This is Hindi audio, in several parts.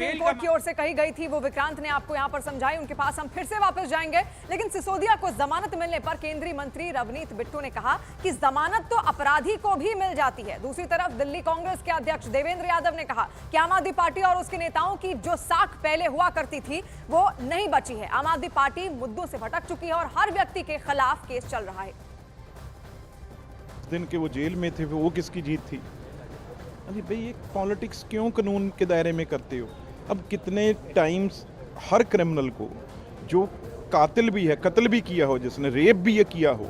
सुप्रीम कोर्ट की ओर से कही गई थी वो विक्रांत ने आपको यहां पर समझाई, उनके पास हम फिर से वापस जाएंगे। लेकिन सिसोदिया को जमानत मिलने पर केंद्रीय मंत्री रवनीत बिट्टू ने कहा कि जमानत तो अपराधी को भी मिल जाती है। दूसरी तरफ दिल्ली कांग्रेस के अध्यक्ष देवेंद्र यादव ने कहा कि आम आदमी पार्टी और उसके नेताओं की जो साख पहले हुआ करती थी वो नहीं बची है। आम आदमी पार्टी मुद्दों से भटक चुकी है और हर व्यक्ति के खिलाफ केस चल रहा है। दिन के वो जेल में थे, वो किसकी जीत थी? अरे भाई, ये पॉलिटिक्स क्यों कानून के दायरे में करते हो? अब कितने टाइम्स हर क्रिमिनल को, जो कातिल भी है, कत्ल भी किया हो, जिसने रेप भी ये किया हो,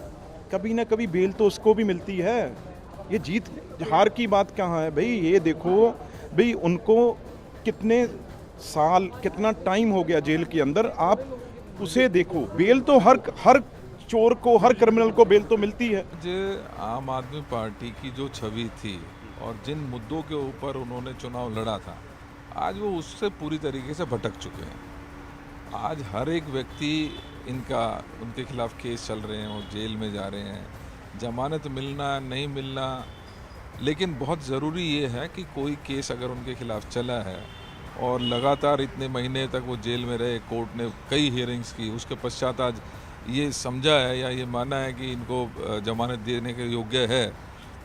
कभी ना कभी बेल तो उसको भी मिलती है। ये जीत हार की बात कहाँ है भाई? ये देखो भाई, उनको कितने साल, कितना टाइम हो गया जेल के अंदर, आप उसे देखो। बेल तो हर चोर को, हर क्रिमिनल को बेल तो मिलती है। जो आम आदमी पार्टी की जो छवि थी और जिन मुद्दों के ऊपर उन्होंने चुनाव लड़ा था, आज वो उससे पूरी तरीके से भटक चुके हैं। आज हर एक व्यक्ति उनके खिलाफ केस चल रहे हैं, वो जेल में जा रहे हैं, जमानत मिलना नहीं मिलना। लेकिन बहुत ज़रूरी ये है कि कोई केस अगर उनके खिलाफ चला है और लगातार इतने महीने तक वो जेल में रहे, कोर्ट ने कई हियरिंग्स की, उसके पश्चात आज ये समझा है या ये माना है कि इनको जमानत देने के योग्य है,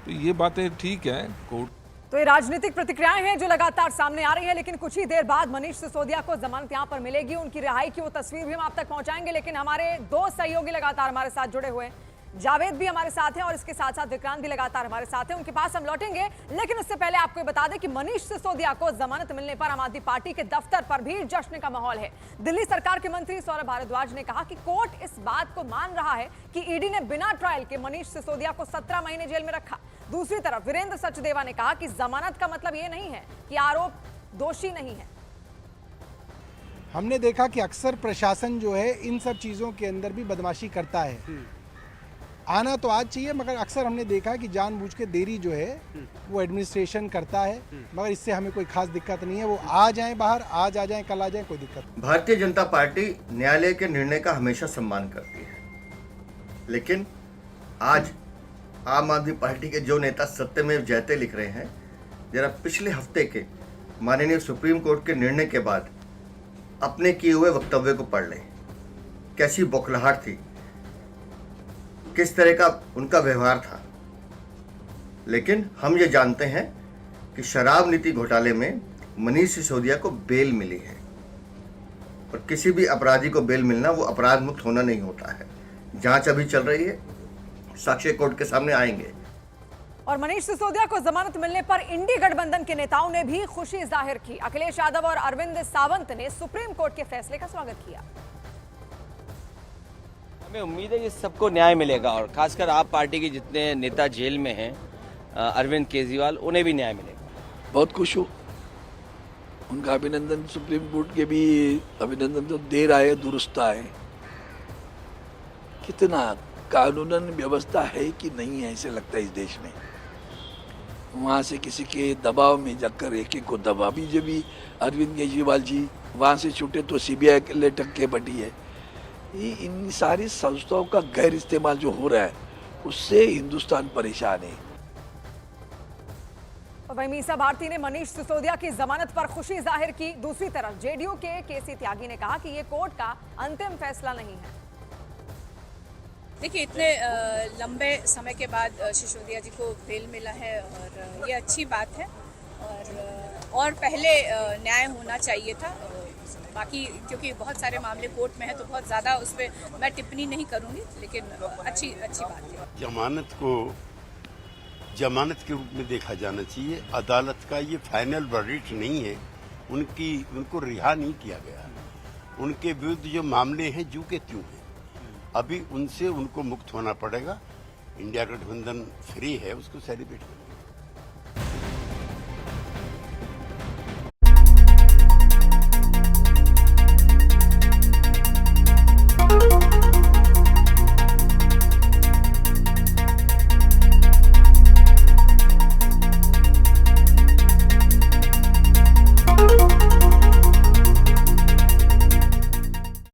तो ये बातें ठीक है। कोर्ट तो ये राजनीतिक प्रतिक्रियाएं हैं जो लगातार सामने आ रही हैं। लेकिन कुछ ही देर बाद मनीष सिसोदिया को जमानत यहां पर मिलेगी, उनकी रिहाई की वो तस्वीर भी हम आप तक पहुंचाएंगे। लेकिन हमारे दो सहयोगी लगातार हमारे साथ जुड़े हुए हैं, जावेद भी हमारे साथ हैं और इसके साथ साथ विक्रांत भी लगातार हमारे साथ हैं, उनके पास हम लौटेंगे। लेकिन उससे पहले आपको बता दें कि मनीष सिसोदिया को जमानत मिलने पर आम आदमी पार्टी के दफ्तर पर भी जश्न का माहौल है। दिल्ली सरकार के मंत्री सौरभ भारद्वाज ने कहा कि कोर्ट इस बात को मान रहा है कि ईडी ने बिना ट्रायल के मनीष सिसोदिया को 17 महीने जेल में रखा। दूसरी तरफ वीरेंद्र सचदेवा ने कहा कि जमानत का मतलब यह नहीं है कि आरोप दोषी नहीं है। हमने देखा कि अक्सर प्रशासन जो है इन सब चीज़ों के अंदर भी बदमाशी करता है। आना तो आज चाहिए, मगर अक्सर हमने देखा कि जानबूझ के देरी जो है वो एडमिनिस्ट्रेशन करता है। मगर इससे हमें कोई खास दिक्कत नहीं है। वो आ जाएं बाहर, आज आ जाएं, कल आ जाएं, कोई दिक्कत नहीं। भारतीय जनता पार्टी न्यायालय के निर्णय का हमेशा सम्मान करती है, लेकिन आज आम आदमी पार्टी के जो नेता सत्यमेव जयते लिख रहे हैं, जरा पिछले हफ्ते के माननीय सुप्रीम कोर्ट के निर्णय के बाद अपने किए हुए वक्तव्य को पढ़ लें। कैसी बौखलाहट थी, किस तरह का उनका व्यवहार था। लेकिन हम ये जानते हैं कि शराब नीति घोटाले में मनीष सिसोदिया को बेल मिली है, और किसी भी अपराधी को बेल मिलना वो अपराध मुक्त होना नहीं होता है। जांच अभी चल रही है, साक्ष्य कोर्ट के सामने आएंगे। और मनीष सिसोदिया को जमानत मिलने पर इंडी गठबंधन के नेताओं ने भी खुशी जाहिर की। अखिलेश यादव और अरविंद सावंत ने सुप्रीम कोर्ट के फैसले का स्वागत किया। हमें उम्मीद है कि सबको न्याय मिलेगा, और खासकर आप पार्टी के जितने नेता जेल में हैं, अरविंद केजरीवाल, उन्हें भी न्याय मिलेगा। बहुत खुश हूँ, उनका अभिनंदन। सुप्रीम कोर्ट के भी अभिनंदन तो देर आए दुरुस्त आए। कितना कानूनन व्यवस्था है कि नहीं है, ऐसे लगता है इस देश में। वहाँ से किसी के दबाव में जाकर एक को दबा भी, जब भी अरविंद केजरीवाल जी वहाँ से छूटे तो सीबीआई के लिए टक्के बटी है। इन सारी संस्थाओं का गैर इस्तेमाल जो हो रहा है, उससे हिंदुस्तान परेशान है। वहीं मीसा भारती ने मनीष सिसोदिया की जमानत पर खुशी जाहिर की। दूसरी तरफ जेडीयू के केसी त्यागी ने कहा कि ये कोर्ट का अंतिम फैसला नहीं है। देखिए, इतने लंबे समय के बाद सिसोदिया जी को बेल मिला है और ये अच्छी बात है, और पहले न्याय होना चाहिए था। बाकी क्योंकि बहुत सारे मामले कोर्ट में है तो बहुत ज़्यादा उस पर मैं टिप्पणी नहीं करूँगी, लेकिन अच्छी बात है। जमानत को जमानत के रूप में देखा जाना चाहिए। अदालत का ये फाइनल वर्डिक्ट नहीं है, उनको रिहा नहीं किया गया। उनके विरुद्ध जो मामले हैं जू के त्यों हैं, अभी उनको मुक्त होना पड़ेगा। इंडिया गठबंधन फ्री है, उसको सेलिब्रेट करेंगे।